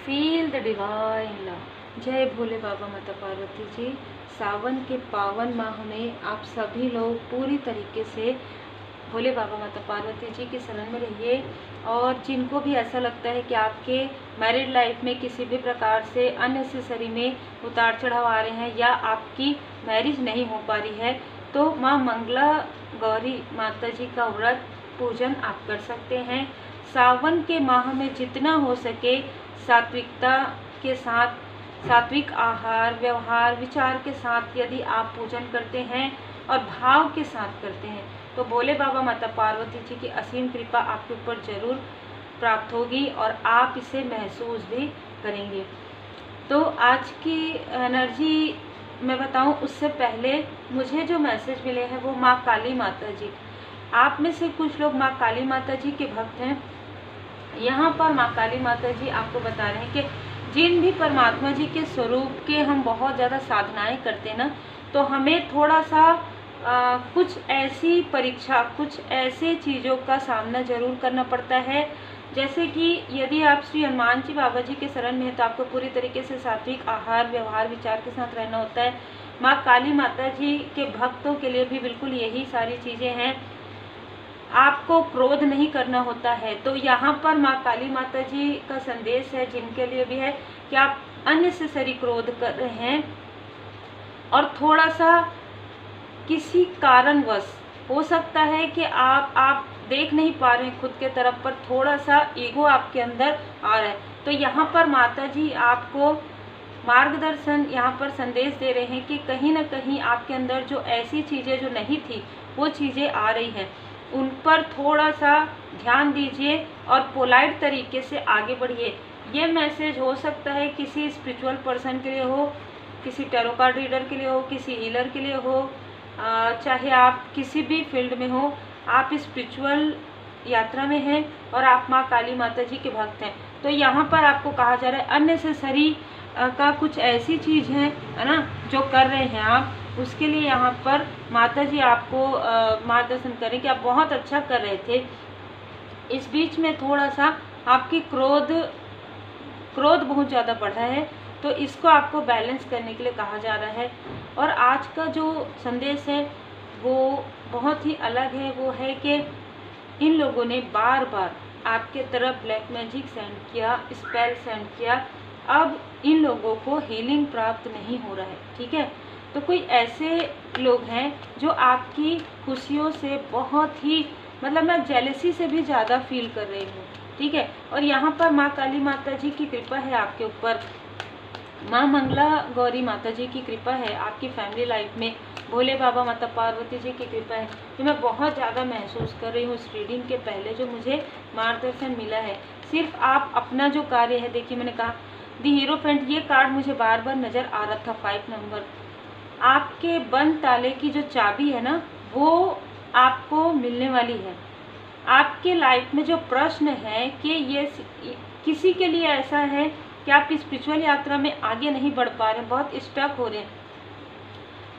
Feel the divine love. जय भोले बाबा माता पार्वती जी। सावन के पावन माह में आप सभी लोग पूरी तरीके से भोले बाबा माता पार्वती जी की शरण में रहिए। और जिनको भी ऐसा लगता है कि आपके मैरिड लाइफ में किसी भी प्रकार से अननेसेसरी में उतार चढ़ाव आ रहे हैं या आपकी मैरिज नहीं हो पा रही है, तो माँ मंगला गौरी माता जी का व्रत पूजन आप कर सकते हैं। सावन के माह में जितना हो सके सात्विकता के साथ, सात्विक आहार व्यवहार विचार के साथ यदि आप पूजन करते हैं और भाव के साथ करते हैं तो भोले बाबा माता पार्वती जी की असीम कृपा आपके ऊपर जरूर प्राप्त होगी और आप इसे महसूस भी करेंगे। तो आज की एनर्जी मैं बताऊं उससे पहले मुझे जो मैसेज मिले हैं वो माँ काली माता जी। आप में से कुछ लोग माँ काली माता जी के भक्त हैं। यहाँ पर माँ काली माता जी आपको बता रहे हैं कि जिन भी परमात्मा जी के स्वरूप के हम बहुत ज़्यादा साधनाएं करते हैं ना, तो हमें थोड़ा सा कुछ ऐसी परीक्षा, कुछ ऐसे चीज़ों का सामना जरूर करना पड़ता है। जैसे कि यदि आप श्री हनुमान जी बाबा जी के शरण में हैं तो आपको पूरी तरीके से सात्विक आहार व्यवहार विचार के साथ रहना होता है। माँ काली माता जी के भक्तों के लिए भी बिल्कुल यही सारी चीज़ें हैं। आपको क्रोध नहीं करना होता है। तो यहाँ पर माँ काली माता जी का संदेश है जिनके लिए भी है कि आप अननेसेसरी क्रोध कर रहे हैं और थोड़ा सा किसी कारणवश हो सकता है कि आप देख नहीं पा रहे हैं खुद के तरफ पर, थोड़ा सा ईगो आपके अंदर आ रहा है। तो यहाँ पर माता जी आपको मार्गदर्शन, यहाँ पर संदेश दे रहे हैं कि कहीं ना कहीं आपके अंदर जो ऐसी चीज़ें जो नहीं थी वो चीज़ें आ रही हैं, उन पर थोड़ा सा ध्यान दीजिए और पोलाइट तरीके से आगे बढ़िए। ये मैसेज हो सकता है किसी स्पिरिचुअल पर्सन के लिए हो, किसी टैरो कार्ड रीडर के लिए हो, किसी हीलर के लिए हो, चाहे आप किसी भी फील्ड में हो, आप स्पिरिचुअल यात्रा में हैं और आप माँ काली माता जी के भक्त हैं। तो यहाँ पर आपको कहा जा रहा है अननेसेसरी का कुछ ऐसी चीज़ है ना जो कर रहे हैं आप, उसके लिए यहाँ पर माता जी आपको मार्गदर्शन करें कि आप बहुत अच्छा कर रहे थे। इस बीच में थोड़ा सा आपकी क्रोध बहुत ज़्यादा बढ़ा है, तो इसको आपको बैलेंस करने के लिए कहा जा रहा है। और आज का जो संदेश है वो बहुत ही अलग है। वो है कि इन लोगों ने बार बार आपके तरफ ब्लैक मैजिक सेंड किया, स्पेल सेंड किया, अब इन लोगों को हीलिंग प्राप्त नहीं हो रहा है। ठीक है, तो कोई ऐसे लोग हैं जो आपकी खुशियों से बहुत ही, मतलब मैं जेलसी से भी ज़्यादा फील कर रही हूँ। ठीक है, और यहाँ पर माँ काली माता जी की कृपा है आपके ऊपर, माँ मंगला गौरी माता जी की कृपा है आपकी फैमिली लाइफ में, भोले बाबा माता पार्वती जी की कृपा है, जो मैं बहुत ज़्यादा महसूस कर रही हूँ इस रीडिंग के पहले जो मुझे मार्गदर्शन मिला है। सिर्फ आप अपना जो कार्य है, देखिए मैंने कहा दी हीरोफेंट, ये कार्ड मुझे बार बार नज़र आ रहा था, 5 नंबर। आपके बंद ताले की जो चाबी है ना वो आपको मिलने वाली है। आपके लाइफ में जो प्रश्न है कि ये किसी के लिए ऐसा है कि आप स्पिरिचुअल यात्रा में आगे नहीं बढ़ पा रहे हैं, बहुत स्टक हो रहे हैं,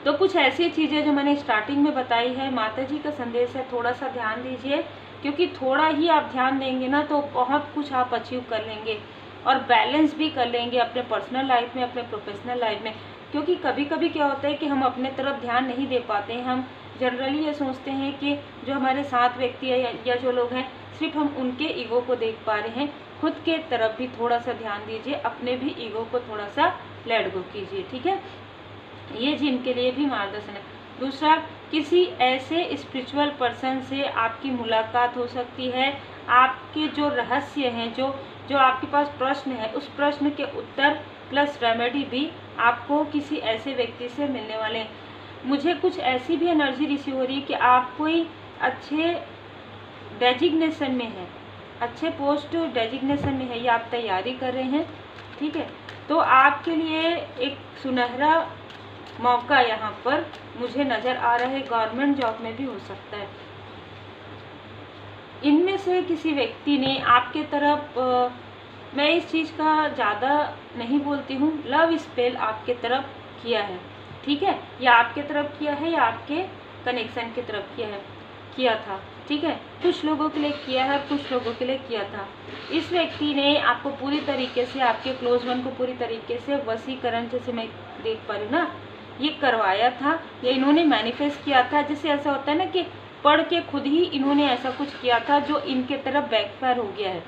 तो कुछ ऐसी चीज़ें जो मैंने स्टार्टिंग में बताई है, माता जी का संदेश है, थोड़ा सा ध्यान दीजिए, क्योंकि थोड़ा ही आप ध्यान देंगे ना तो बहुत कुछ आप अचीव कर लेंगे और बैलेंस भी कर लेंगे अपने पर्सनल लाइफ में, अपने प्रोफेशनल लाइफ में। क्योंकि कभी कभी क्या होता है कि हम अपने तरफ ध्यान नहीं दे पाते हैं। हम जनरली ये सोचते हैं कि जो हमारे साथ व्यक्ति है या जो लोग हैं सिर्फ हम उनके ईगो को देख पा रहे हैं। खुद के तरफ भी थोड़ा सा ध्यान दीजिए, अपने भी ईगो को थोड़ा सा लेट गो कीजिए। ठीक है, ये जिनके लिए भी मार्गदर्शन है। दूसरा, किसी ऐसे स्पिरिचुअल पर्सन से आपकी मुलाकात हो सकती है। आपके जो रहस्य हैं, जो आपके पास प्रश्न है, उस प्रश्न के उत्तर प्लस रेमेडी भी आपको किसी ऐसे व्यक्ति से मिलने वाले हैं। मुझे कुछ ऐसी भी एनर्जी रिसीव हो रही है कि आप कोई अच्छे डेजिग्नेशन में हैं, अच्छे पोस्ट डेजिग्नेशन में है या आप तैयारी कर रहे हैं। ठीक है, तो आपके लिए एक सुनहरा मौका यहाँ पर मुझे नज़र आ रहा है। गवर्नमेंट जॉब में भी हो सकता है। इनमें से किसी व्यक्ति ने आपके तरफ, मैं इस चीज़ का ज़्यादा नहीं बोलती हूँ, लव स्पेल आपके तरफ किया है। ठीक है, या आपके तरफ किया है या आपके कनेक्शन की तरफ किया था। ठीक है, कुछ लोगों के लिए किया है, कुछ लोगों के लिए किया था। इस व्यक्ति ने आपको पूरी तरीके से, आपके क्लोज वन को पूरी तरीके से वशीकरण, जैसे मैं देख पा रही हूँ ना, ये करवाया था, ये इन्होंने मैनिफेस्ट किया था। जैसे ऐसा होता है ना कि पढ़ के खुद ही इन्होंने ऐसा कुछ किया था जो इनके तरफ बैकफायर हो गया है।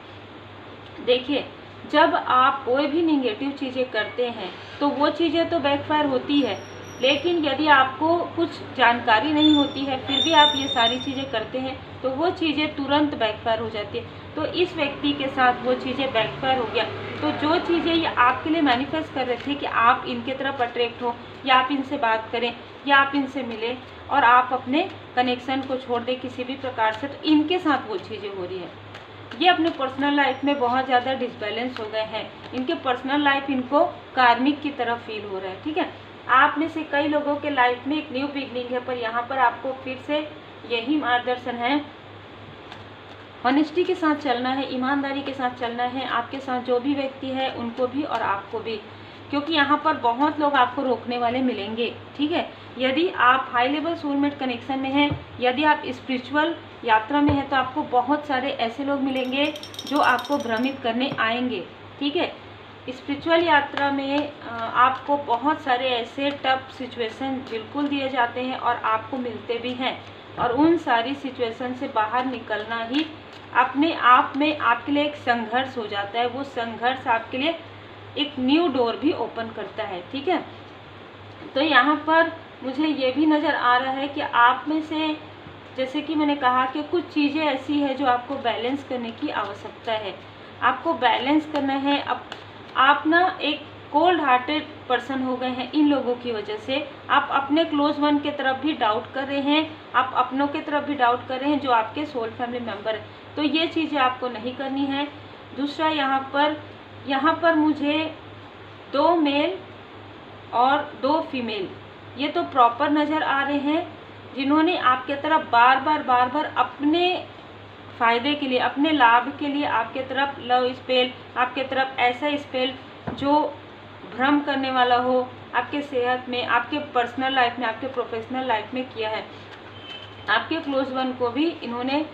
देखिए, जब आप कोई भी निगेटिव चीज़ें करते हैं तो वो चीज़ें तो बैकफायर होती है, लेकिन यदि आपको कुछ जानकारी नहीं होती है फिर भी आप ये सारी चीज़ें करते हैं तो वो चीज़ें तुरंत बैकफायर हो जाती है। तो इस व्यक्ति के साथ वो चीज़ें बैकफायर हो गया। तो जो चीज़ें ये आपके लिए मैनिफेस्ट कर रहे थे कि आप इनके तरफ अट्रैक्ट हो, या आप इनसे बात करें, या आप इनसे मिलें और आप अपने कनेक्शन को छोड़ दें किसी भी प्रकार से, तो इनके साथ वो चीज़ें हो रही है। ये अपने पर्सनल लाइफ में बहुत ज़्यादा डिसबैलेंस हो गए हैं। इनके पर्सनल लाइफ इनको कार्मिक की तरफ फील हो रहा है। ठीक है, आप में से कई लोगों के लाइफ में एक न्यू बिगनिंग है, पर यहाँ पर आपको फिर से यही मार्गदर्शन है, ऑनेस्टी के साथ चलना है, ईमानदारी के साथ चलना है। आपके साथ जो भी व्यक्ति है उनको भी और आपको भी, क्योंकि यहाँ पर बहुत लोग आपको रोकने वाले मिलेंगे। ठीक है, यदि आप हाई लेवल सोलमेट कनेक्शन में हैं, यदि आप स्पिरिचुअल यात्रा में हैं, तो आपको बहुत सारे ऐसे लोग मिलेंगे जो आपको भ्रमित करने आएंगे। ठीक है, स्पिरिचुअल यात्रा में आपको बहुत सारे ऐसे टफ सिचुएशन बिल्कुल दिए जाते हैं और आपको मिलते भी हैं, और उन सारी सिचुएशन से बाहर निकलना ही अपने आप में आपके लिए एक संघर्ष हो जाता है। वो संघर्ष आपके लिए एक न्यू डोर भी ओपन करता है। ठीक है, तो यहाँ पर मुझे ये भी नज़र आ रहा है कि आप में से, जैसे कि मैंने कहा कि कुछ चीज़ें ऐसी है जो आपको बैलेंस करने की आवश्यकता है। आपको बैलेंस करना है। अब आप ना एक कोल्ड हार्टेड पर्सन हो गए हैं इन लोगों की वजह से। आप अपने क्लोज वन के तरफ भी डाउट कर रहे हैं, आप अपनों के तरफ भी डाउट कर रहे हैं जो आपके सोल फैमिली मेम्बर है। तो ये चीज़ें आपको नहीं करनी है। दूसरा, यहाँ पर मुझे 2 मेल और 2 फीमेल ये तो प्रॉपर नज़र आ रहे हैं, जिन्होंने आपके तरफ बार बार अपने फ़ायदे के लिए, अपने लाभ के लिए आपके तरफ लव स्पेल, आपके तरफ ऐसा स्पेल जो भ्रम करने वाला हो, आपके सेहत में, आपके पर्सनल लाइफ में, आपके प्रोफेशनल लाइफ में किया है। आपके क्लोज वन को भी इन्होंने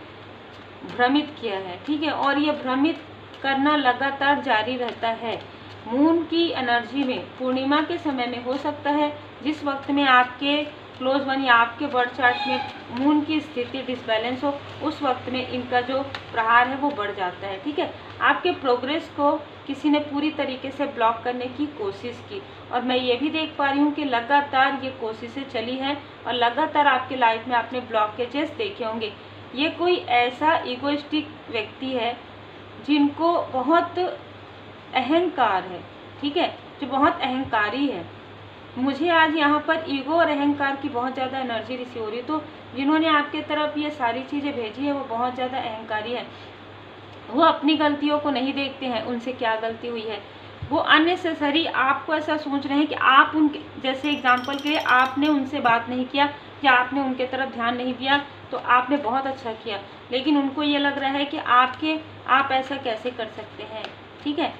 भ्रमित किया है। ठीक है, और ये भ्रमित करना लगातार जारी रहता है। मून की एनर्जी में पूर्णिमा के समय में हो सकता है, जिस वक्त में आपके क्लोज वन या आपके बर्थ चार्ट में मून की स्थिति डिसबैलेंस हो, उस वक्त में इनका जो प्रहार है वो बढ़ जाता है। ठीक है, आपके प्रोग्रेस को किसी ने पूरी तरीके से ब्लॉक करने की कोशिश की, और मैं ये भी देख पा रही हूँ कि लगातार ये कोशिशें चली हैं और लगातार आपके लाइफ में आपने ब्लॉकेजेस देखे होंगे। ये कोई ऐसा इगोइस्टिक व्यक्ति है जिनको बहुत अहंकार है। ठीक है, जो बहुत अहंकारी है। मुझे आज यहाँ पर ईगो और अहंकार की बहुत ज़्यादा एनर्जी रिसीव हो रही है। तो जिन्होंने आपके तरफ ये सारी चीज़ें भेजी है वो बहुत ज़्यादा अहंकारी है। वो अपनी गलतियों को नहीं देखते हैं, उनसे क्या गलती हुई है। वो अननेसेसरी आपको ऐसा सोच रहे हैं कि आप उनके, जैसे एग्जांपल के लिए आपने उनसे बात नहीं किया या आपने उनके तरफ ध्यान नहीं दिया तो आपने बहुत अच्छा किया, लेकिन उनको ये लग रहा है कि आप ऐसा कैसे कर सकते हैं। ठीक है,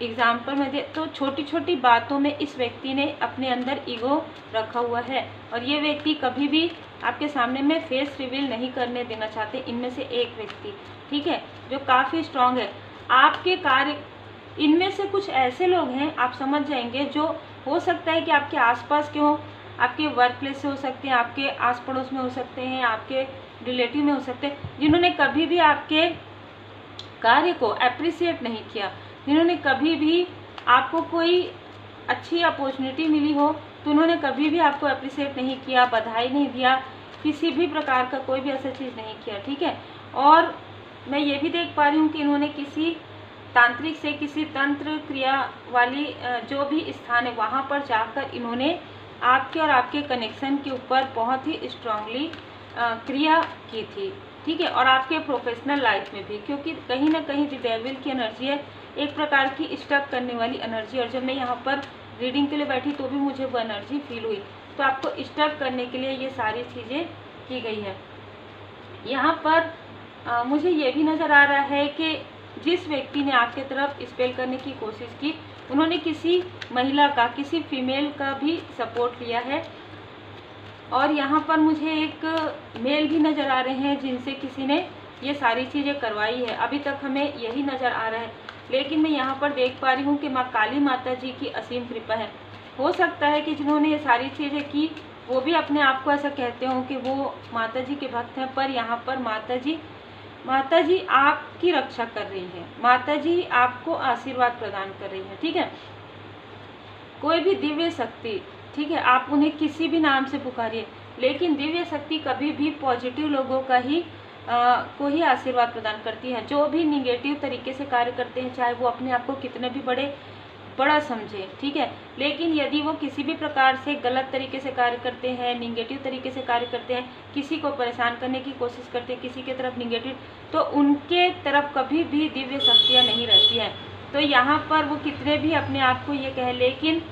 एग्जाम्पल में दे तो छोटी छोटी बातों में इस व्यक्ति ने अपने अंदर ईगो रखा हुआ है, और ये व्यक्ति कभी भी आपके सामने में फेस रिवील नहीं करने देना चाहते। इनमें से एक व्यक्ति, ठीक है, जो काफ़ी स्ट्रांग है आपके कार्य। इनमें से कुछ ऐसे लोग हैं, आप समझ जाएंगे, जो हो सकता है कि आपके आसपास के हों, आपके वर्क प्लेस से हो सकते हैं, आपके आस पड़ोस में हो सकते हैं, आपके रिलेटिव में हो सकते हैं, जिन्होंने कभी भी आपके कार्य को अप्रिसिएट नहीं किया, जिन्होंने कभी भी आपको कोई अच्छी अपॉर्चुनिटी मिली हो तो उन्होंने कभी भी आपको अप्रिसिएट नहीं किया, बधाई नहीं दिया, किसी भी प्रकार का कोई भी ऐसा चीज़ नहीं किया। ठीक है, और मैं ये भी देख पा रही हूँ कि इन्होंने किसी तांत्रिक से, किसी तंत्र क्रिया वाली जो भी स्थान है वहाँ पर जाकर इन्होंने आपके और आपके कनेक्शन के ऊपर बहुत ही स्ट्रांगली क्रिया की थी। ठीक है, और आपके प्रोफेशनल लाइफ में भी, क्योंकि कहीं ना कहीं द डेविल की एनर्जी है, एक प्रकार की स्टक करने वाली एनर्जी। और जब मैं यहाँ पर रीडिंग के लिए बैठी तो भी मुझे वो एनर्जी फील हुई। तो आपको स्टक करने के लिए ये सारी चीज़ें की गई है। यहाँ पर मुझे ये भी नज़र आ रहा है कि जिस व्यक्ति ने आपके तरफ स्पेल करने की कोशिश की, उन्होंने किसी महिला का, किसी फीमेल का भी सपोर्ट लिया है, और यहाँ पर मुझे एक मेल भी नज़र आ रहे हैं जिनसे किसी ने ये सारी चीज़ें करवाई है। अभी तक हमें यही नज़र आ रहा है, लेकिन मैं यहाँ पर देख पा रही हूँ कि माँ काली माता जी की असीम कृपा है। हो सकता है कि जिन्होंने ये सारी चीज़ें की वो भी अपने आप को ऐसा कहते हों कि वो माता जी के भक्त हैं, पर यहाँ पर माता जी आपकी रक्षा कर रही है, माता जी आपको आशीर्वाद प्रदान कर रही है। ठीक है, कोई भी दिव्य शक्ति, ठीक है, आप उन्हें किसी भी नाम से पुकारिए, लेकिन दिव्य शक्ति कभी भी पॉजिटिव लोगों का ही को ही आशीर्वाद प्रदान करती है। जो भी निगेटिव तरीके से कार्य करते हैं, चाहे वो अपने आप को कितने भी बड़ा समझे, ठीक है, लेकिन यदि वो किसी भी प्रकार से गलत तरीके से कार्य करते हैं, निगेटिव तरीके से कार्य करते हैं, किसी को परेशान करने की कोशिश करते हैं, किसी के तरफ निगेटिव, तो उनके तरफ कभी भी दिव्य शक्तियाँ नहीं रहती हैं। तो यहाँ पर वो कितने भी अपने आप को ये कह, लेकिन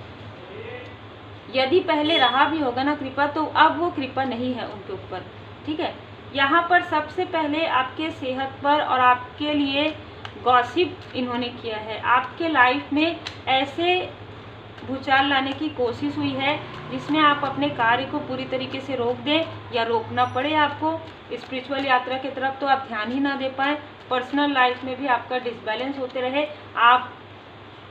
यदि पहले रहा भी होगा ना कृपा, तो अब वो कृपा नहीं है उनके ऊपर। ठीक है, यहाँ पर सबसे पहले आपके सेहत पर और आपके लिए गॉसिप इन्होंने किया है। आपके लाइफ में ऐसे भूचाल लाने की कोशिश हुई है जिसमें आप अपने कार्य को पूरी तरीके से रोक दें या रोकना पड़े आपको। स्पिरिचुअल यात्रा की तरफ तो आप ध्यान ही ना दे पाएँ, पर्सनल लाइफ में भी आपका डिसबैलेंस होते रहे, आप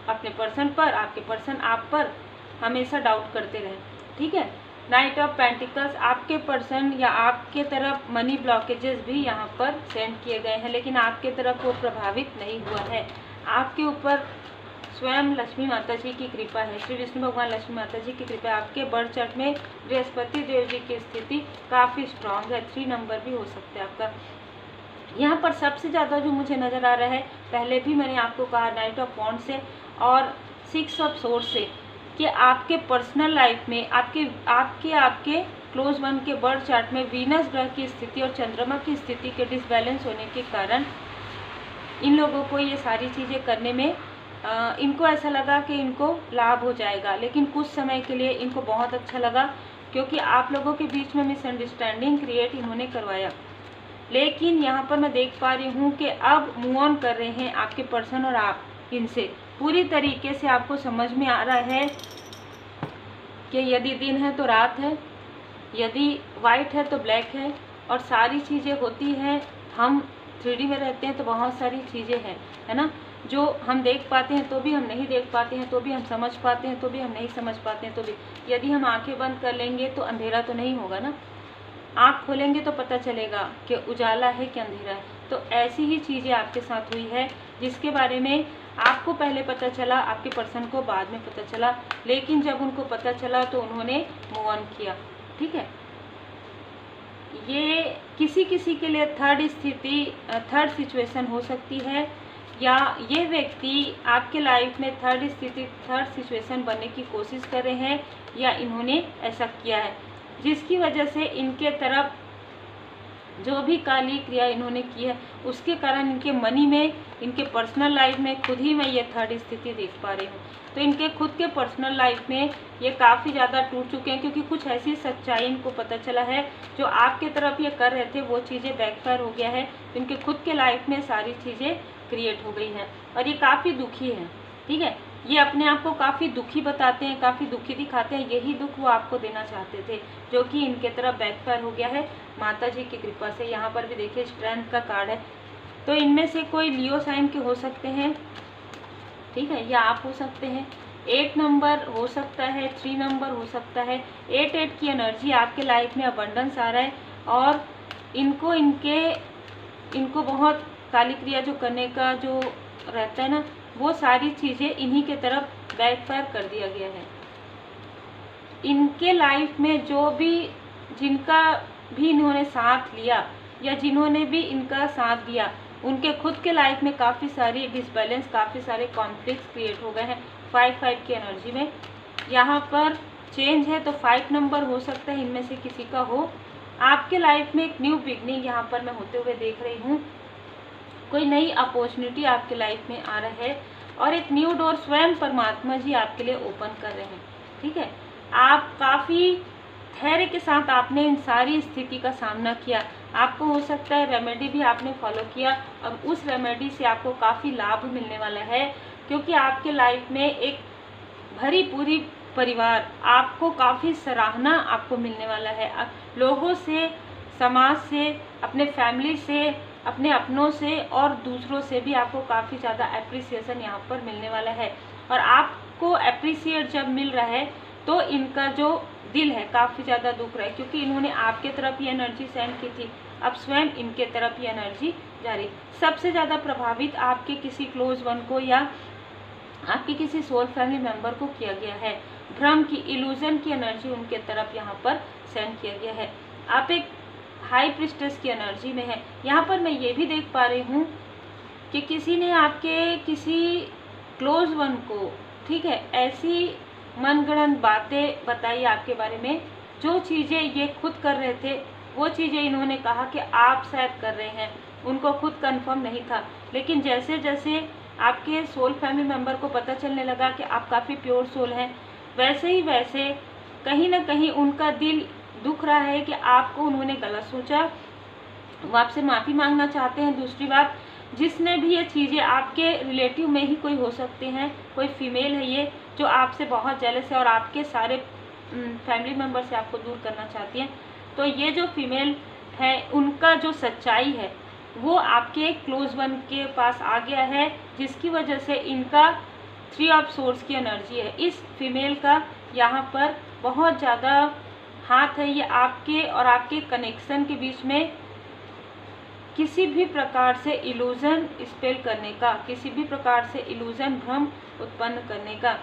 अपने पर्सन पर, आपके पर्सन आप पर हमेशा डाउट करते रहे। ठीक है, नाइट ऑफ पेंटिकल्स, आपके पर्सन या आपके तरफ मनी ब्लॉकेजेस भी यहाँ पर सेंड किए गए हैं, लेकिन आपके तरफ वो प्रभावित नहीं हुआ है। आपके ऊपर स्वयं लक्ष्मी माता जी की कृपा है, श्री विष्णु भगवान लक्ष्मी माता जी की कृपा है। आपके बर्थ चार्ट में बृहस्पति देव जी की स्थिति काफ़ी स्ट्रांग है, 3 नंबर भी हो सकता है आपका। यहाँ पर सबसे ज़्यादा जो मुझे नज़र आ रहा है, पहले भी मैंने आपको कहा नाइट ऑफ वॉन्ड्स से और 6 ऑफ सोर्स से, कि आपके पर्सनल लाइफ में आपके क्लोज वन के बर्थ चार्ट में वीनस ग्रह की स्थिति और चंद्रमा की स्थिति के डिसबैलेंस होने के कारण इन लोगों को ये सारी चीज़ें करने में इनको ऐसा लगा कि इनको लाभ हो जाएगा, लेकिन कुछ समय के लिए इनको बहुत अच्छा लगा, क्योंकि आप लोगों के बीच में मिसअंडरस्टैंडिंग क्रिएट इन्होंने करवाया। लेकिन यहाँ पर मैं देख पा रही हूँ कि अब मूव ऑन कर रहे हैं आपके पर्सन और आप इनसे पूरी तरीके से। आपको समझ में आ रहा है कि यदि दिन है तो रात है, यदि वाइट है तो ब्लैक है, और सारी चीज़ें होती हैं। हम 3D में रहते हैं तो बहुत सारी चीज़ें हैं, है ना, जो हम देख पाते हैं तो भी हम नहीं देख पाते हैं, तो भी हम समझ पाते हैं तो भी हम नहीं समझ पाते हैं, तो भी यदि हम आंखें बंद कर लेंगे तो अंधेरा तो नहीं होगा ना, आँख खोलेंगे तो पता चलेगा कि उजाला है कि अंधेरा है। तो ऐसी ही चीज़ें आपके साथ हुई है, जिसके बारे में आपको पहले पता चला, आपके पर्सन को बाद में पता चला, लेकिन जब उनको पता चला तो उन्होंने मूव ऑन किया। ठीक है, ये किसी के लिए थर्ड सिचुएशन हो सकती है, या ये व्यक्ति आपके लाइफ में थर्ड सिचुएशन बनने की कोशिश कर रहे हैं, या इन्होंने ऐसा किया है जिसकी वजह से इनके तरफ जो भी काली क्रिया इन्होंने की है उसके कारण इनके मनी में, इनके पर्सनल लाइफ में खुद ही मैं ये थर्ड स्थिति देख पा रही हूँ। तो इनके खुद के पर्सनल लाइफ में ये काफ़ी ज़्यादा टूट चुके हैं, क्योंकि कुछ ऐसी सच्चाई इनको पता चला है जो आपके तरफ ये कर रहे थे वो चीज़ें बैकफायर हो गया है। तो इनके खुद के लाइफ में सारी चीज़ें क्रिएट हो गई हैं और ये काफ़ी दुखी हैं। ठीक है, ये अपने आप को काफ़ी दुखी बताते हैं, काफ़ी दुखी दिखाते हैं। यही दुख वो आपको देना चाहते थे, जो कि इनके तरफ बैकफायर हो गया है माता जी की कृपा से। यहाँ पर भी देखिए स्ट्रेंथ का कार्ड है। तो इनमें से कोई लियो साइन के हो सकते हैं, ठीक है, या आप हो सकते हैं। 8 नंबर हो सकता है, 3 नंबर हो सकता है। 8 की एनर्जी आपके लाइफ में अबंडेंस आ रहा है, और इनको बहुत काली क्रिया जो करने का जो रहता है ना, वो सारी चीज़ें इन्हीं के तरफ बैकफायर कर दिया गया है। इनके लाइफ में जिनका भी इन्होंने साथ लिया या जिन्होंने भी इनका साथ दिया, उनके खुद के लाइफ में काफ़ी सारी डिसबैलेंस, काफ़ी सारे कॉन्फ्लिक्ट्स क्रिएट हो गए हैं 5 की एनर्जी में। यहाँ पर चेंज है तो 5 नंबर हो सकता है इनमें से किसी का हो। आपके लाइफ में एक न्यू बिगनिंग यहाँ पर मैं होते हुए देख रही हूँ। कोई नई अपॉर्चुनिटी आपके लाइफ में आ रहा है, और एक न्यू डोर स्वयं परमात्मा जी आपके लिए ओपन कर रहे हैं। ठीक है, आप काफ़ी धैर्य के साथ आपने इन सारी स्थिति का सामना किया। आपको हो सकता है रेमेडी भी आपने फॉलो किया, और उस रेमेडी से आपको काफ़ी लाभ मिलने वाला है, क्योंकि आपके लाइफ में एक भरी पूरी परिवार, आपको काफ़ी सराहना आपको मिलने वाला है। लोगों से, समाज से, अपने फैमिली से, अपने अपनों से और दूसरों से भी आपको काफ़ी ज़्यादा एप्रिसिएशन यहाँ पर मिलने वाला है। और आपको एप्रिसिएट जब मिल रहा है तो इनका जो दिल है काफ़ी ज़्यादा दुख रहा है, क्योंकि इन्होंने आपके तरफ ये एनर्जी सेंड की थी, अब स्वयं इनके तरफ ये एनर्जी जा रही। सबसे ज़्यादा प्रभावित आपके किसी क्लोज वन को या आपके किसी सोल फैमिली मेंबर को किया गया है। भ्रम की, इल्यूजन की एनर्जी उनके तरफ यहाँ पर सेंड किया गया है। आप एक हाई प्रिस्टेस की एनर्जी में है। यहाँ पर मैं ये भी देख पा रही हूँ कि किसी ने आपके किसी क्लोज वन को, ठीक है, ऐसी मनगढ़ंत बातें बताई आपके बारे में, जो चीज़ें ये खुद कर रहे थे वो चीज़ें इन्होंने कहा कि आप शायद कर रहे हैं, उनको खुद कंफर्म नहीं था। लेकिन जैसे जैसे आपके सोल फैमिली मेंबर को पता चलने लगा कि आप काफ़ी प्योर सोल हैं, वैसे ही वैसे कहीं ना कहीं उनका दिल दुख रहा है कि आपको उन्होंने गलत सोचा, वो आपसे माफ़ी मांगना चाहते हैं। दूसरी बात, जिसने भी ये चीज़ें, आपके रिलेटिव में ही कोई हो सकते हैं, कोई फीमेल है ये जो आपसे बहुत जेलस है और आपके सारे फैमिली मेम्बर से आपको दूर करना चाहती हैं। तो ये जो फीमेल है उनका जो सच्चाई है वो आपके क्लोज वन के पास आ गया है, जिसकी वजह से इनका 3 ऑफ सोर्स की एनर्जी है। इस फीमेल का यहाँ पर बहुत ज़्यादा हाथ है। ये आपके और आपके कनेक्शन के बीच में किसी भी प्रकार से इल्यूजन स्पेल करने का, किसी भी प्रकार से इल्यूजन, भ्रम उत्पन्न करने का,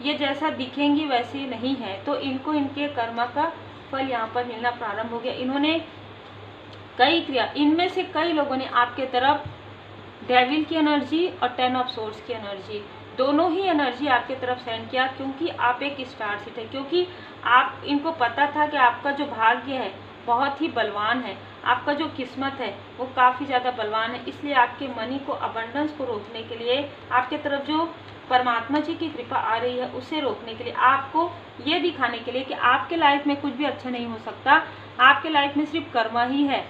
ये जैसा दिखेंगी वैसे नहीं है। तो इनको इनके कर्मा का फल यहाँ पर मिलना प्रारंभ हो गया। इन्होंने कई क्रिया, इनमें से कई लोगों ने आपके तरफ डेविल की एनर्जी और 10 ऑफ सोर्स की एनर्जी, दोनों ही एनर्जी आपके तरफ सेंड किया, क्योंकि आप एक स्टार सीट है। क्योंकि आप, इनको पता था कि आपका जो भाग्य है बहुत ही बलवान है, आपका जो किस्मत है वो काफ़ी ज़्यादा बलवान है। इसलिए आपके मनी को, अबंडेंस को रोकने के लिए, आपके तरफ जो परमात्मा जी की कृपा आ रही है उसे रोकने के लिए, आपको ये दिखाने के लिए कि आपके लाइफ में कुछ भी अच्छा नहीं हो सकता, आपके लाइफ में सिर्फ कर्मा ही है।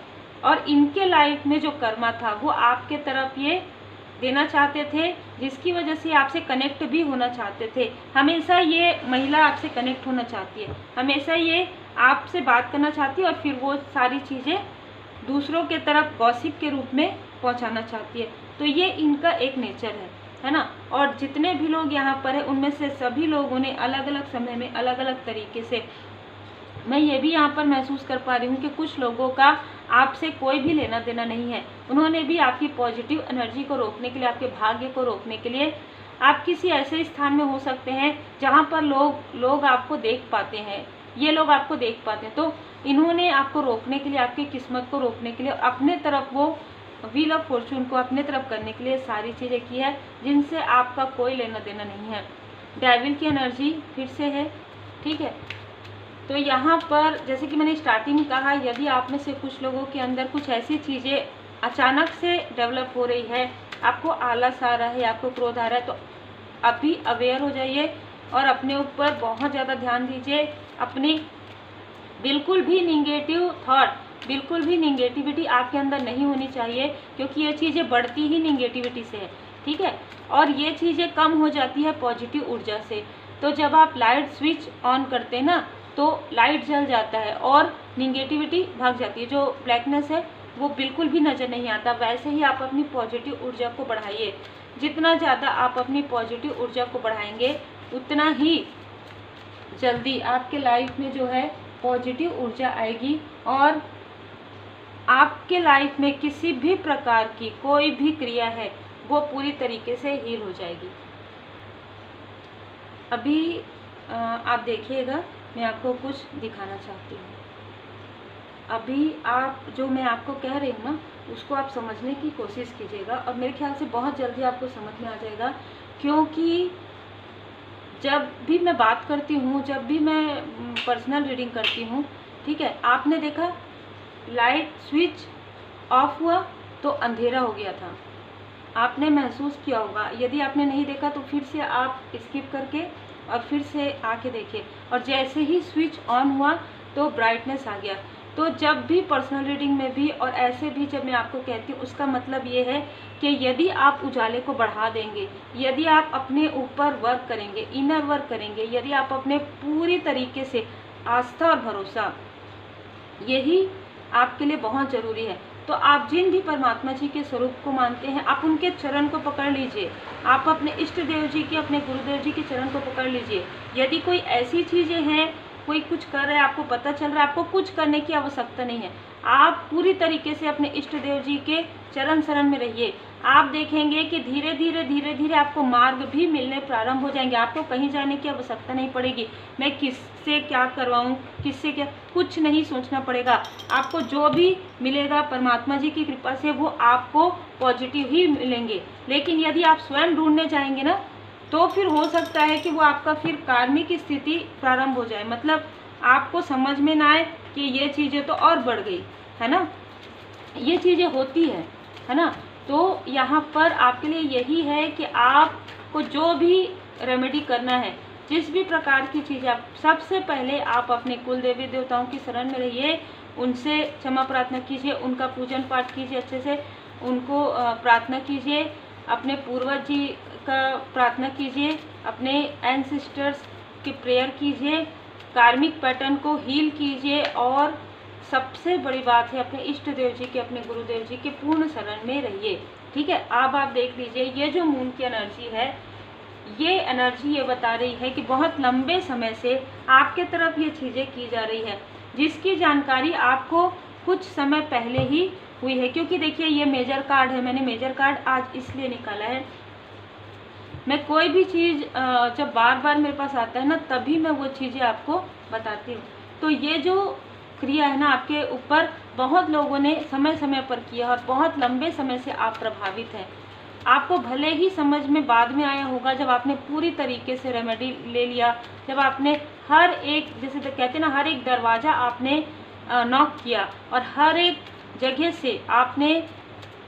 और इनके लाइफ में जो कर्मा था वो आपके तरफ ये देना चाहते थे, जिसकी वजह से आपसे कनेक्ट भी होना चाहते थे। हमेशा ये महिला आपसे कनेक्ट होना चाहती है, हमेशा ये आपसे बात करना चाहती है और फिर वो सारी चीज़ें दूसरों के तरफ गॉसिप के रूप में पहुंचाना चाहती है। तो ये इनका एक नेचर है ना। और जितने भी लोग यहाँ पर है उनमें से सभी लोगों ने अलग अलग समय में अलग अलग तरीके से, मैं ये भी यहाँ पर महसूस कर पा रही हूँ कि कुछ लोगों का आपसे कोई भी लेना देना नहीं है। उन्होंने भी आपकी पॉजिटिव एनर्जी को रोकने के लिए, आपके भाग्य को रोकने के लिए, आप किसी ऐसे स्थान में हो सकते हैं जहाँ पर लोग आपको देख पाते हैं, ये लोग आपको देख पाते हैं। तो इन्होंने आपको रोकने के लिए, आपकी किस्मत को रोकने के लिए, अपने तरफ वो व्हील ऑफ फॉर्चून को अपने तरफ करने के लिए सारी चीज़ें की है, जिनसे आपका कोई लेना देना नहीं है। डेविल की एनर्जी फिर से है, ठीक है। तो यहाँ पर जैसे कि मैंने स्टार्टिंग में कहा, यदि आप में से कुछ लोगों के अंदर कुछ ऐसी चीज़ें अचानक से डेवलप हो रही है, आपको आलस आ रहा है, आपको क्रोध आ रहा है, तो अभी अवेयर हो जाइए और अपने ऊपर बहुत ज़्यादा ध्यान दीजिए। अपनी बिल्कुल भी निगेटिव थॉट, बिल्कुल भी निगेटिविटी आपके अंदर नहीं होनी चाहिए, क्योंकि ये चीज़ें बढ़ती ही निगेटिविटी से है, ठीक है। और ये चीज़ें कम हो जाती है पॉजिटिव ऊर्जा से। तो जब आप लाइट स्विच ऑन करते हैं ना, तो लाइट जल जाता है और निगेटिविटी भाग जाती है, जो ब्लैकनेस है वो बिल्कुल भी नज़र नहीं आता। वैसे ही आप अपनी पॉजिटिव ऊर्जा को बढ़ाइए। जितना ज़्यादा आप अपनी पॉजिटिव ऊर्जा को बढ़ाएंगे उतना ही जल्दी आपके लाइफ में जो है पॉजिटिव ऊर्जा आएगी और आपके लाइफ में किसी भी प्रकार की कोई भी क्रिया है वो पूरी तरीके से हील हो जाएगी। अभी आप देखिएगा, मैं आपको कुछ दिखाना चाहती हूँ। अभी आप, जो मैं आपको कह रही हूँ ना, उसको आप समझने की कोशिश कीजिएगा और मेरे ख्याल से बहुत जल्दी आपको समझ में आ जाएगा। क्योंकि जब भी मैं बात करती हूँ, जब भी मैं पर्सनल रीडिंग करती हूँ, ठीक है, आपने देखा लाइट स्विच ऑफ हुआ तो अंधेरा हो गया था, आपने महसूस किया होगा। यदि आपने नहीं देखा तो फिर से आप स्किप करके और फिर से आके देखिए, और जैसे ही स्विच ऑन हुआ तो ब्राइटनेस आ गया। तो जब भी पर्सनल रीडिंग में भी और ऐसे भी जब मैं आपको कहती हूँ, उसका मतलब ये है कि यदि आप उजाले को बढ़ा देंगे, यदि आप अपने ऊपर वर्क करेंगे, इनर वर्क करेंगे, यदि आप अपने पूरी तरीके से आस्था और भरोसा, यही आपके लिए बहुत ज़रूरी है। तो आप जिन भी परमात्मा जी के स्वरूप को मानते हैं, आप उनके चरण को पकड़ लीजिए। आप अपने इष्ट देव जी के, अपने गुरुदेव जी के चरण को पकड़ लीजिए। यदि कोई ऐसी चीज़ें हैं, कोई कुछ कर रहा है, आपको पता चल रहा है, आपको कुछ करने की आवश्यकता नहीं है। आप पूरी तरीके से अपने इष्ट देव जी के चरण शरण में रहिए। आप देखेंगे कि धीरे धीरे धीरे धीरे आपको मार्ग भी मिलने प्रारंभ हो जाएंगे। आपको कहीं जाने की आवश्यकता नहीं पड़ेगी, मैं किससे क्या करवाऊं, किससे क्या, कुछ नहीं सोचना पड़ेगा। आपको जो भी मिलेगा परमात्मा जी की कृपा से वो आपको पॉजिटिव ही मिलेंगे। लेकिन यदि आप स्वयं ढूंढने जाएंगे ना, तो फिर हो सकता है कि वो आपका फिर कार्मिक स्थिति प्रारंभ हो जाए। मतलब आपको समझ में ना आए कि ये चीज़ें तो और बढ़ गई है ना, ये चीज़ें होती है ना। तो यहाँ पर आपके लिए यही है कि आपको जो भी रेमेडी करना है, जिस भी प्रकार की चीज़, आप सबसे पहले आप अपने कुल देवी देवताओं की शरण में रहिए, उनसे क्षमा प्रार्थना कीजिए, उनका पूजन पाठ कीजिए, अच्छे से उनको प्रार्थना कीजिए, अपने पूर्वज जी का प्रार्थना कीजिए, अपने एंसेस्टर्स की प्रेयर कीजिए, कार्मिक पैटर्न को हील कीजिए, और सबसे बड़ी बात है अपने इष्ट देव जी के, अपने गुरुदेव जी के पूर्ण शरण में रहिए। ठीक है। अब आप देख लीजिए, ये जो मून की एनर्जी है, ये एनर्जी ये बता रही है कि बहुत लंबे समय से आपके तरफ ये चीज़ें की जा रही है, जिसकी जानकारी आपको कुछ समय पहले ही हुई है। क्योंकि देखिए ये मेजर कार्ड है, मैंने मेजर कार्ड आज इसलिए निकाला है, मैं कोई भी चीज़ जब बार बार मेरे पास आता है ना, तभी मैं वो चीज़ें आपको बताती हूँ। तो ये जो क्रिया है ना, आपके ऊपर बहुत लोगों ने समय समय पर किया और बहुत लंबे समय से आप प्रभावित हैं। आपको भले ही समझ में बाद में आया होगा, जब आपने पूरी तरीके से रेमेडी ले लिया, जब आपने हर एक, जैसे तो कहते हैं ना, हर एक दरवाज़ा आपने नॉक किया और हर एक जगह से आपने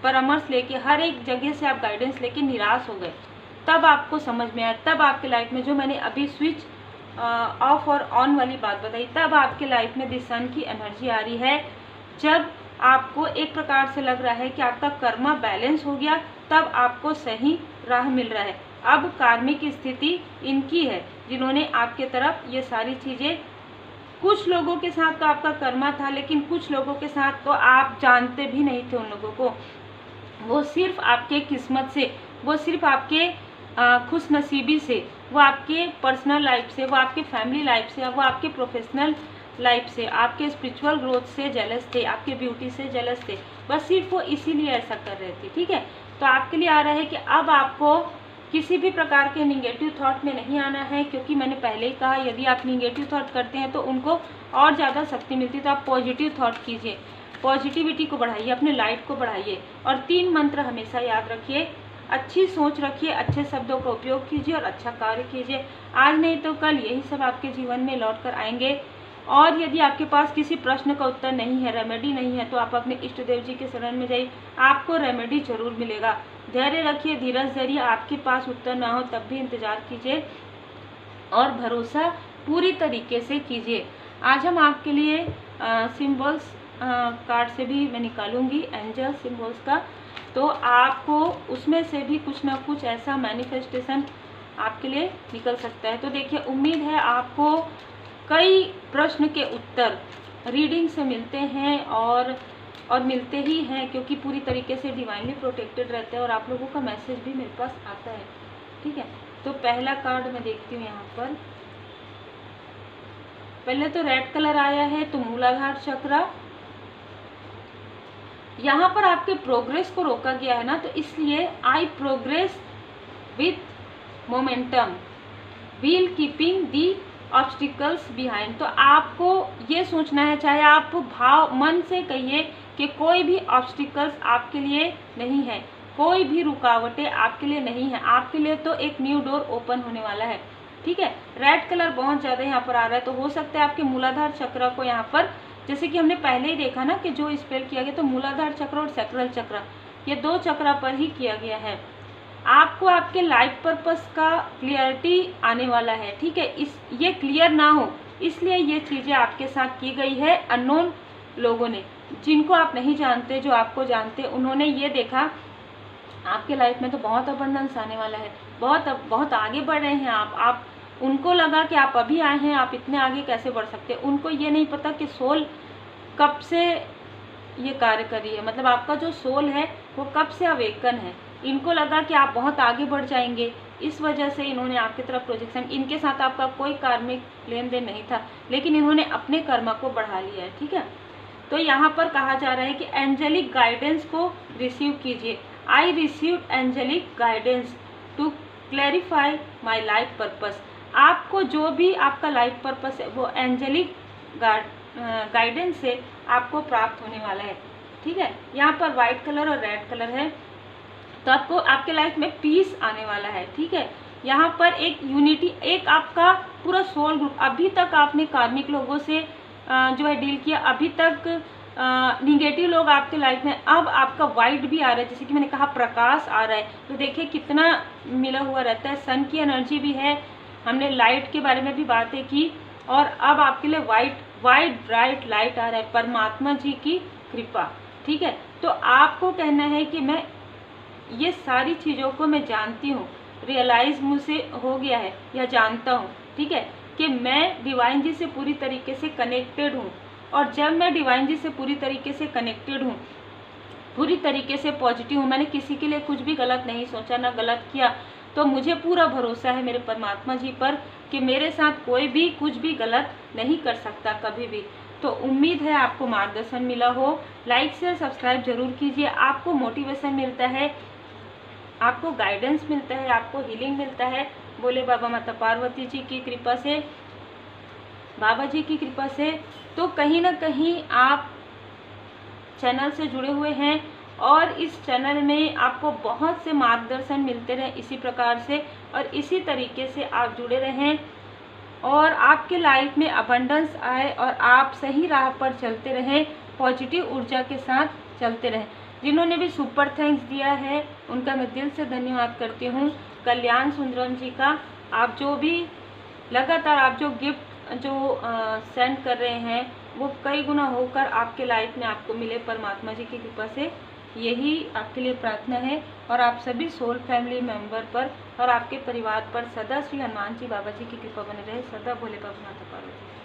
परामर्श लेके, हर एक जगह से आप गाइडेंस लेके निराश हो गए, तब आपको समझ में आया, तब आपके लाइफ में, जो मैंने अभी स्विच ऑफ और ऑन वाली बात बताई, तब आपके लाइफ में दिस सन की एनर्जी आ रही है। जब आपको एक प्रकार से लग रहा है कि आपका कर्मा बैलेंस हो गया, तब आपको सही राह मिल रहा है। अब कार्मिक स्थिति इनकी है, जिन्होंने आपके तरफ ये सारी चीज़ें, कुछ लोगों के साथ तो आपका कर्मा था, लेकिन कुछ लोगों के साथ तो आप जानते भी नहीं थे उन लोगों को। वो सिर्फ आपके किस्मत से, वो सिर्फ आपके खुश नसीबी से, वो आपके पर्सनल लाइफ से, वो आपके फैमिली लाइफ से, वो आपके प्रोफेशनल लाइफ से, आपके स्पिरिचुअल ग्रोथ से जेलस थे, आपके ब्यूटी से जेलस थे, बस सिर्फ वो इसीलिए ऐसा कर रहे थे। ठीक है। तो आपके लिए आ रहा है कि अब आपको किसी भी प्रकार के निगेटिव थॉट में नहीं आना है, क्योंकि मैंने पहले ही कहा, यदि आप निगेटिव थॉट करते हैं तो उनको और ज़्यादा शक्ति मिलती है। तो आप पॉजिटिव थॉट कीजिए, पॉजिटिविटी को बढ़ाइए, अपने लाइट को बढ़ाइए, और 3 मंत्र हमेशा याद रखिए, अच्छी सोच रखिए, अच्छे शब्दों का उपयोग कीजिए और अच्छा कार्य कीजिए। आज नहीं तो कल यही सब आपके जीवन में लौट कर आएंगे। और यदि आपके पास किसी प्रश्न का उत्तर नहीं है, रेमेडी नहीं है, तो आप अपने इष्ट देव जी के शरण में जाइए, आपको रेमेडी जरूर मिलेगा। धैर्य रखिए, धीरज धरिए, आपके पास उत्तर ना हो तब भी इंतजार कीजिए और भरोसा पूरी तरीके से कीजिए। आज हम आपके लिए सिंबल्स कार्ड से भी मैं निकालूंगी, एंजल सिंबल्स का, तो आपको उसमें से भी कुछ ना कुछ ऐसा मैनिफेस्टेशन आपके लिए निकल सकता है। तो देखिए, उम्मीद है आपको कई प्रश्न के उत्तर रीडिंग से मिलते हैं और मिलते ही हैं, क्योंकि पूरी तरीके से डिवाइनली प्रोटेक्टेड रहते हैं और आप लोगों का मैसेज भी मेरे पास आता है। ठीक है। तो पहला कार्ड मैं देखती हूँ यहाँ पर। पहले तो रेड कलर आया है, तो मूलाधार चक्र। यहाँ पर आपके प्रोग्रेस को रोका गया है ना, तो इसलिए I progress with momentum while keeping the obstacles behind. तो आपको ये सोचना है, चाहे आप भाव मन से कहिए कि कोई भी ऑब्स्टिकल्स आपके लिए नहीं है, कोई भी रुकावटें आपके लिए नहीं है, आपके लिए तो एक न्यू डोर ओपन होने वाला है। ठीक है। रेड कलर बहुत ज़्यादा यहाँ पर आ रहा है, तो हो सकता है आपके मूलाधार चक्र को यहाँ पर, जैसे कि हमने पहले ही देखा ना कि जो स्पेल किया गया, तो मूलाधार चक्र और सैक्रल चक्र, ये 2 चक्र पर ही किया गया है। आपको आपके लाइफ पर्पस का क्लियरिटी आने वाला है। ठीक है। ये क्लियर ना हो, इसलिए ये चीज़ें आपके साथ की गई है। अननोन लोगों ने, जिनको आप नहीं जानते, जो आपको जानते, उन्होंने ये देखा आपके लाइफ में तो बहुत अबंडेंस आने वाला है, बहुत आगे बढ़ रहे हैं आप उनको लगा कि आप अभी आए हैं, आप इतने आगे कैसे बढ़ सकते हैं। उनको ये नहीं पता कि सोल कब से ये कार्य कर रही है, मतलब आपका जो सोल है वो कब से अवेकन है। इनको लगा कि आप बहुत आगे बढ़ जाएंगे, इस वजह से इन्होंने आपकी तरफ प्रोजेक्शन, इनके साथ आपका कोई कार्मिक लेन देन नहीं था, लेकिन इन्होंने अपने कर्म को बढ़ा लिया है, ठीक है। तो यहाँ पर कहा जा रहा है कि एंजेलिक गाइडेंस को रिसीव कीजिए। I received angelic guidance to clarify my life purpose. आपको जो भी आपका लाइफ पर्पस है वो एंजेलिक गाइडेंस से आपको प्राप्त होने वाला है, ठीक है। यहाँ पर वाइट कलर और रेड कलर है, तो आपको आपके लाइफ में पीस आने वाला है, ठीक है। यहाँ पर एक यूनिटी, एक आपका पूरा सोल ग्रुप, अभी तक आपने कार्मिक लोगों से जो है डील किया, अभी तक निगेटिव लोग आपके लाइफ में, अब आपका वाइट भी आ रहा है, जैसे कि मैंने कहा प्रकाश आ रहा है, तो देखिए कितना मिला हुआ रहता है। सन की एनर्जी भी है, हमने लाइट के बारे में भी बातें की, और अब आपके लिए वाइट ब्राइट लाइट आ रहा है, परमात्मा जी की कृपा, ठीक है। तो आपको कहना है कि मैं ये सारी चीज़ों को मैं जानती हूँ, रियलाइज़ मुझसे हो गया है या जानता हूँ, ठीक है, कि मैं डिवाइन जी से पूरी तरीके से कनेक्टेड हूँ। और जब मैं डिवाइन जी से पूरी तरीके से कनेक्टेड हूँ, पूरी तरीके से पॉजिटिव हूँ, मैंने किसी के लिए कुछ भी गलत नहीं सोचा, ना गलत किया, तो मुझे पूरा भरोसा है मेरे परमात्मा जी पर कि मेरे साथ कोई भी कुछ भी गलत नहीं कर सकता कभी भी। तो उम्मीद है आपको मार्गदर्शन मिला हो। लाइक शेयर सब्सक्राइब जरूर कीजिए। आपको मोटिवेशन मिलता है, आपको गाइडेंस मिलता है, आपको हीलिंग मिलता है बोले बाबा माता पार्वती जी की कृपा से, बाबा जी की कृपा से। तो कहीं ना कहीं आप चैनल से जुड़े हुए हैं और इस चैनल में आपको बहुत से मार्गदर्शन मिलते रहे इसी प्रकार से, और इसी तरीके से आप जुड़े रहें और आपके लाइफ में अबंडेंस आए और आप सही राह पर चलते रहें, पॉजिटिव ऊर्जा के साथ चलते रहें। जिन्होंने भी सुपर थैंक्स दिया है उनका मैं दिल से धन्यवाद करती हूँ। कल्याण सुंदरम जी का, आप जो भी लगातार आप जो गिफ्ट जो सेंड कर रहे हैं वो कई गुना होकर आपके लाइफ में आपको मिले परमात्मा जी की कृपा से, यही आपके लिए प्रार्थना है। और आप सभी सोल फैमिली मेंबर पर और आपके परिवार पर सदा श्री हनुमान जी बाबा जी की कृपा बने रहे। सदा भोले बाबा माता पार्वती।